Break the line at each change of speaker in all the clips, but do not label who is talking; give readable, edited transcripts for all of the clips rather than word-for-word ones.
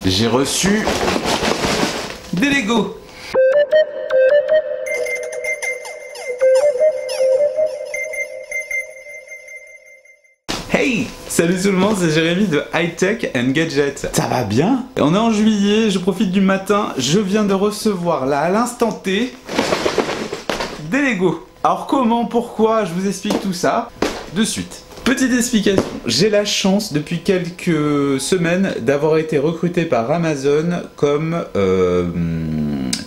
j'ai reçu des Lego. Hey! Salut tout le monde, c'est Jérémy de High Tech and Gadget. Ça va bien? On est en juillet, je profite du matin, je viens de recevoir là à l'instant T des Lego. Alors comment, pourquoi, je vous explique tout ça de suite. Petite explication, j'ai la chance depuis quelques semaines d'avoir été recruté par Amazon comme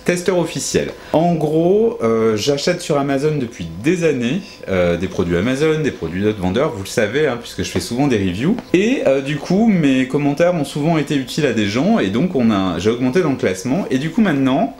testeur officiel. En gros, j'achète sur Amazon depuis des années des produits Amazon, des produits d'autres vendeurs, vous le savez, hein, puisque je fais souvent des reviews. Et du coup, mes commentaires ont souvent été utiles à des gens, et donc j'ai augmenté dans le classement. Et du coup, maintenant,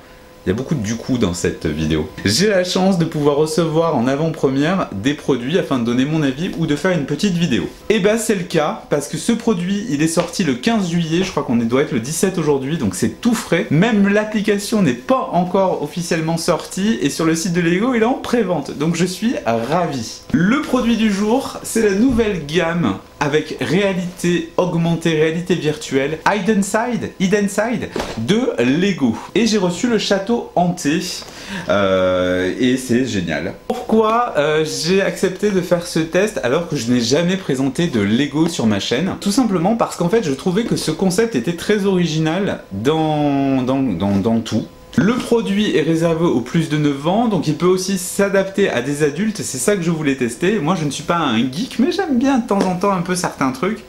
il y a beaucoup de du coup dans cette vidéo. J'ai la chance de pouvoir recevoir en avant-première des produits afin de donner mon avis ou de faire une petite vidéo. Et bah c'est le cas parce que ce produit il est sorti le 15 juillet, je crois qu'on doit être le 17 aujourd'hui, donc c'est tout frais. Même l'application n'est pas encore officiellement sortie et sur le site de Lego il est en pré-vente, donc je suis ravi. Le produit du jour, c'est la nouvelle gamme avec réalité augmentée, réalité virtuelle, Hidden Side de Lego. Et j'ai reçu le château hanté et c'est génial. Pourquoi j'ai accepté de faire ce test alors que je n'ai jamais présenté de Lego sur ma chaîne? Tout simplement parce qu'en fait je trouvais que ce concept était très original dans tout. Le produit est réservé aux plus de 9 ans, donc il peut aussi s'adapter à des adultes, c'est ça que je voulais tester. Moi je ne suis pas un geek, mais j'aime bien de temps en temps un peu certains trucs.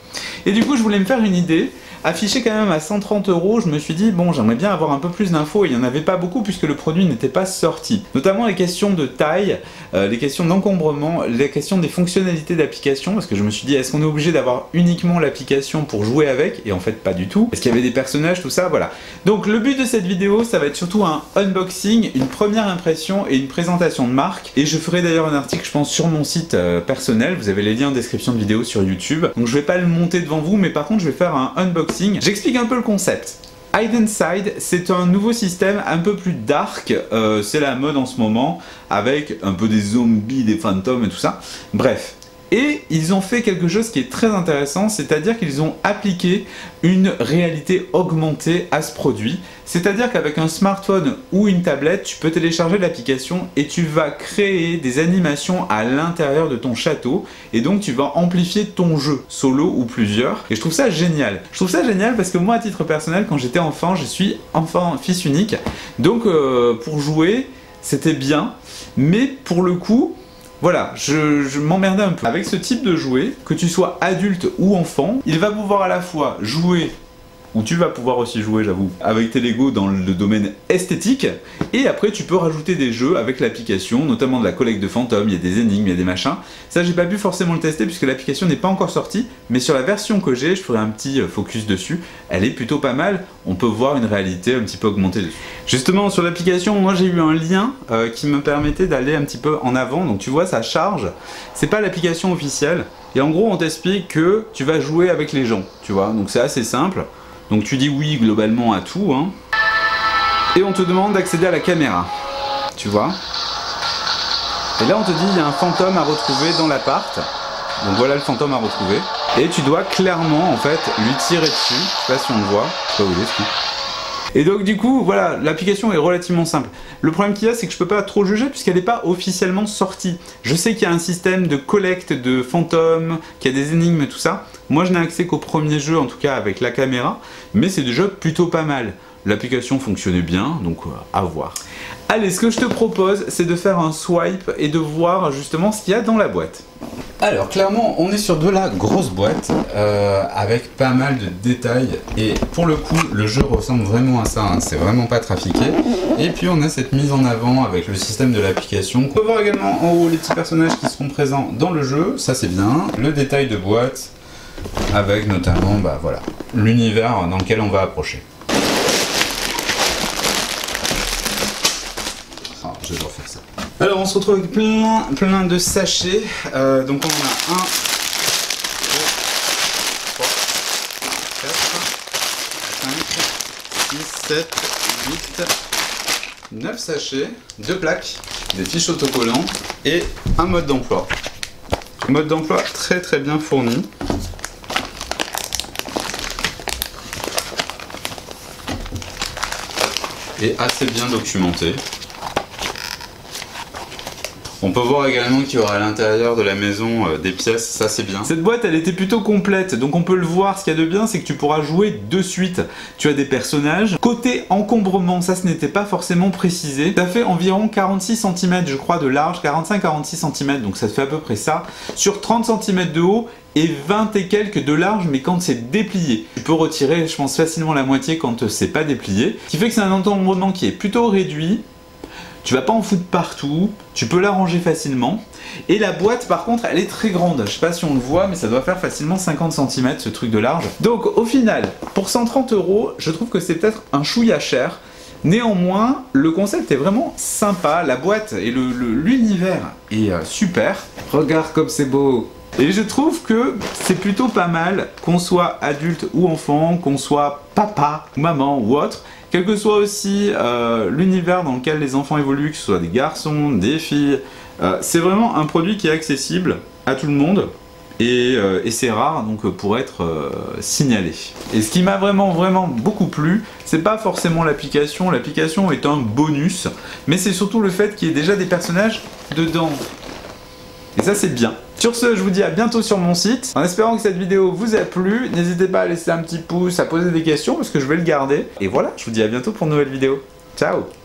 Et du coup je voulais me faire une idée. Affiché quand même à 130 €, je me suis dit bon j'aimerais bien avoir un peu plus d'infos et il n'y en avait pas beaucoup puisque le produit n'était pas sorti. Notamment les questions de taille, les questions d'encombrement, les questions des fonctionnalités d'application parce que je me suis dit est-ce qu'on est obligé d'avoir uniquement l'application pour jouer avec? Et en fait pas du tout. Est-ce qu'il y avait des personnages, tout ça, voilà. Donc le but de cette vidéo ça va être surtout un unboxing, une première impression et une présentation de marque. Et je ferai d'ailleurs un article je pense sur mon site personnel, vous avez les liens en description de vidéo sur YouTube. Donc je vais pas le monter devant vous mais par contre je vais faire un unboxing. J'explique un peu le concept. Hidden Side, c'est un nouveau système un peu plus dark, c'est la mode en ce moment, avec un peu des zombies, des fantômes et tout ça. Bref. Et ils ont fait quelque chose qui est très intéressant, c'est-à-dire qu'ils ont appliqué une réalité augmentée à ce produit. C'est-à-dire qu'avec un smartphone ou une tablette, tu peux télécharger l'application et tu vas créer des animations à l'intérieur de ton château. Et donc tu vas amplifier ton jeu, solo ou plusieurs. Et je trouve ça génial. Je trouve ça génial parce que moi, à titre personnel, quand j'étais enfant, je suis enfant, fils unique. Donc pour jouer, c'était bien. Mais pour le coup... Voilà, je m'emmerdais un peu. Avec ce type de jouet, que tu sois adulte ou enfant, il va pouvoir à la fois jouer, ou tu vas pouvoir aussi jouer, j'avoue, avec tes Lego dans le domaine esthétique, et après tu peux rajouter des jeux avec l'application, notamment de la collecte de fantômes, il y a des énigmes, il y a des machins. Ça j'ai pas pu forcément le tester puisque l'application n'est pas encore sortie, mais sur la version que j'ai, je ferai un petit focus dessus, elle est plutôt pas mal, on peut voir une réalité un petit peu augmentée dessus. Justement sur l'application, moi j'ai eu un lien qui me permettait d'aller un petit peu en avant, donc tu vois ça charge, c'est pas l'application officielle, et en gros on t'explique que tu vas jouer avec les gens, tu vois, donc c'est assez simple. Donc tu dis oui globalement à tout, hein. Et on te demande d'accéder à la caméra, tu vois. Et là on te dit il y a un fantôme à retrouver dans l'appart. Donc voilà le fantôme à retrouver. Et tu dois clairement en fait lui tirer dessus. Je sais pas si on le voit, je sais pas où il est ce coup. Et donc du coup, voilà, l'application est relativement simple. Le problème qu'il y a, c'est que je peux pas trop juger puisqu'elle n'est pas officiellement sortie. Je sais qu'il y a un système de collecte de fantômes, qu'il y a des énigmes et tout ça. Moi, je n'ai accès qu'au premier jeu, en tout cas avec la caméra, mais c'est déjà plutôt pas mal. L'application fonctionnait bien, donc à voir. Allez, ce que je te propose, c'est de faire un swipe et de voir justement ce qu'il y a dans la boîte. Alors clairement on est sur de la grosse boîte avec pas mal de détails et pour le coup le jeu ressemble vraiment à ça, hein, c'est vraiment pas trafiqué. Et puis on a cette mise en avant avec le système de l'application. On peut voir également en haut les petits personnages qui seront présents dans le jeu, ça c'est bien. Le détail de boîte avec notamment bah, voilà, l'univers dans lequel on va approcher. Je vais refaire ça. Alors on se retrouve avec plein de sachets. Donc on en a 1, 2, 3, 4, 5, 6, 7, 8, 9 sachets, 2 plaques, des fiches autocollants et un mode d'emploi. Mode d'emploi très bien fourni. est assez bien documenté. On peut voir également qu'il y aura à l'intérieur de la maison des pièces, ça c'est bien. Cette boîte elle était plutôt complète, donc on peut le voir, ce qu'il y a de bien c'est que tu pourras jouer de suite. Tu as des personnages. Côté encombrement, ça ce n'était pas forcément précisé. Ça fait environ 46 cm je crois de large, 45-46 cm, donc ça te fait à peu près ça, sur 30 cm de haut et 20 et quelques de large, mais quand c'est déplié. Tu peux retirer je pense facilement la moitié quand c'est pas déplié. Ce qui fait que c'est un encombrement qui est plutôt réduit. Tu vas pas en foutre partout, tu peux la ranger facilement. Et la boîte par contre elle est très grande, je sais pas si on le voit mais ça doit faire facilement 50 cm ce truc de large. Donc au final, pour 130 €, je trouve que c'est peut-être un chouïa cher. Néanmoins, le concept est vraiment sympa, la boîte et l'univers est super. Regarde comme c'est beau. Et je trouve que c'est plutôt pas mal, qu'on soit adulte ou enfant, qu'on soit papa, maman ou autre. Quel que soit aussi l'univers dans lequel les enfants évoluent, que ce soit des garçons, des filles, c'est vraiment un produit qui est accessible à tout le monde et c'est rare donc pour être signalé. Et ce qui m'a vraiment beaucoup plu, c'est pas forcément l'application est un bonus, mais c'est surtout le fait qu'il y ait déjà des personnages dedans. Et ça c'est bien. Sur ce, je vous dis à bientôt sur mon site. En espérant que cette vidéo vous a plu, n'hésitez pas à laisser un petit pouce, à poser des questions parce que je vais le garder. Et voilà, je vous dis à bientôt pour une nouvelle vidéo. Ciao!